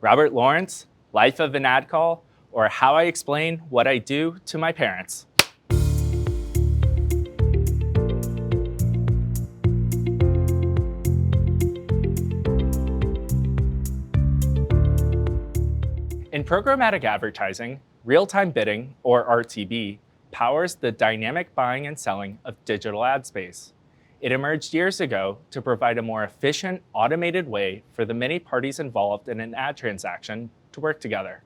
Robert Lawrence, Life of an Ad Call, or How I Explain What I Do to My Parents. In programmatic advertising, real-time bidding, or RTB, powers the dynamic buying and selling of digital ad space. It emerged years ago to provide a more efficient, automated way for the many parties involved in an ad transaction to work together.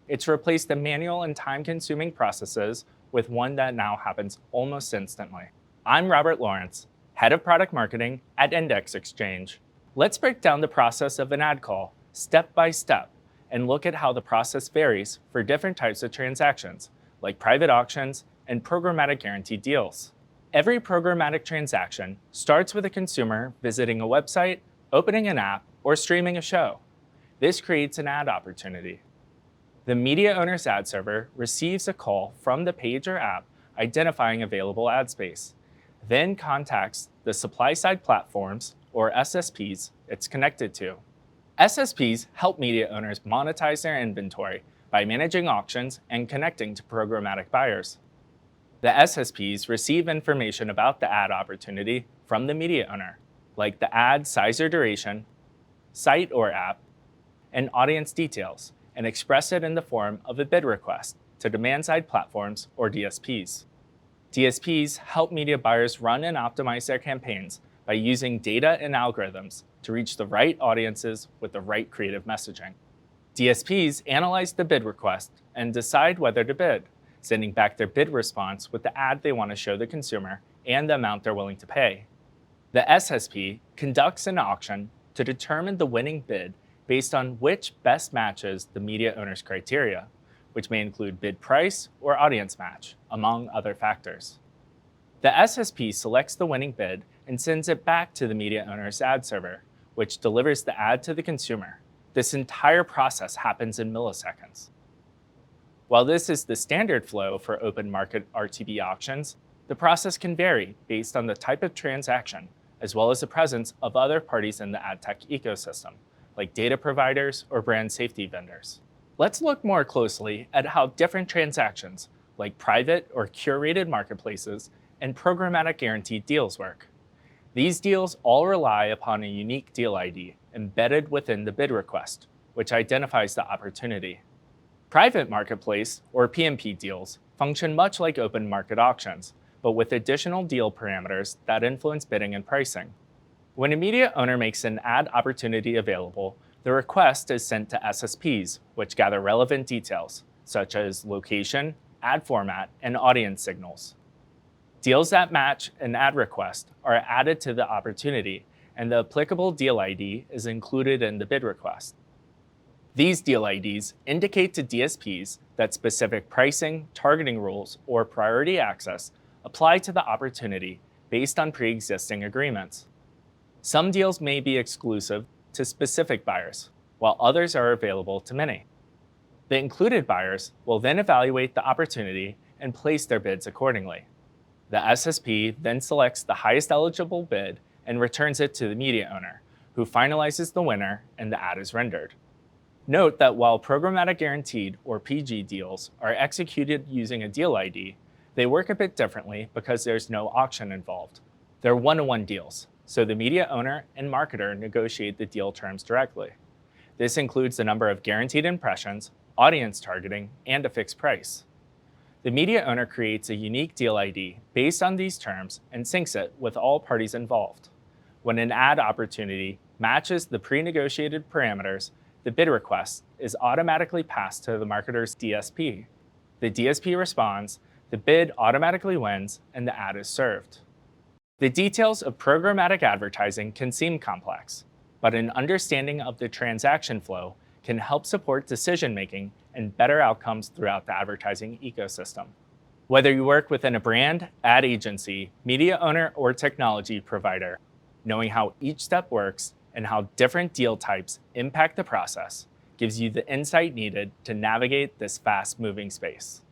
It's replaced the manual and time-consuming processes with one that now happens almost instantly. I'm Robert Lawrence, Head of Product Marketing at Index Exchange. Let's break down the process of an ad call, step by step, and look at how the process varies for different types of transactions, like private auctions and programmatic guaranteed deals. Every programmatic transaction starts with a consumer visiting a website, opening an app, or streaming a show. This creates an ad opportunity. The media owner's ad server receives a call from the page or app identifying available ad space, then contacts the supply-side platforms, or SSPs, it's connected to. SSPs help media owners monetize their inventory by managing auctions and connecting to programmatic buyers. The SSPs receive information about the ad opportunity from the media owner, like the ad size or duration, site or app, and audience details, and express it in the form of a bid request to demand-side platforms or DSPs. DSPs help media buyers run and optimize their campaigns by using data and algorithms to reach the right audiences with the right creative messaging. DSPs analyze the bid request and decide whether to bid, sending back their bid response with the ad they want to show the consumer and the amount they're willing to pay. The SSP conducts an auction to determine the winning bid based on which best matches the media owner's criteria, which may include bid price or audience match, among other factors. The SSP selects the winning bid and sends it back to the media owner's ad server, which delivers the ad to the consumer. This entire process happens in milliseconds. While this is the standard flow for open market RTB auctions, the process can vary based on the type of transaction, as well as the presence of other parties in the ad tech ecosystem, like data providers or brand safety vendors. Let's look more closely at how different transactions, like private or curated marketplaces and programmatic guaranteed deals work. These deals all rely upon a unique deal ID embedded within the bid request, which identifies the opportunity. Private marketplace, or PMP deals, function much like open market auctions, but with additional deal parameters that influence bidding and pricing. When a media owner makes an ad opportunity available, the request is sent to SSPs, which gather relevant details, such as location, ad format, and audience signals. Deals that match an ad request are added to the opportunity, and the applicable deal ID is included in the bid request. These deal IDs indicate to DSPs that specific pricing, targeting rules, or priority access apply to the opportunity based on pre-existing agreements. Some deals may be exclusive to specific buyers, while others are available to many. The included buyers will then evaluate the opportunity and place their bids accordingly. The SSP then selects the highest eligible bid and returns it to the media owner, who finalizes the winner and the ad is rendered. Note that while programmatic guaranteed or PG deals are executed using a deal ID, they work a bit differently because there's no auction involved. They're one-to-one deals, so the media owner and marketer negotiate the deal terms directly. This includes the number of guaranteed impressions, audience targeting, and a fixed price. The media owner creates a unique deal ID based on these terms and syncs it with all parties involved. When an ad opportunity matches the pre-negotiated parameters, the bid request is automatically passed to the marketer's DSP. The DSP responds, the bid automatically wins, and the ad is served. The details of programmatic advertising can seem complex, but an understanding of the transaction flow can help support decision-making and better outcomes throughout the advertising ecosystem. Whether you work within a brand, ad agency, media owner, or technology provider, knowing how each step works and how different deal types impact the process gives you the insight needed to navigate this fast-moving space.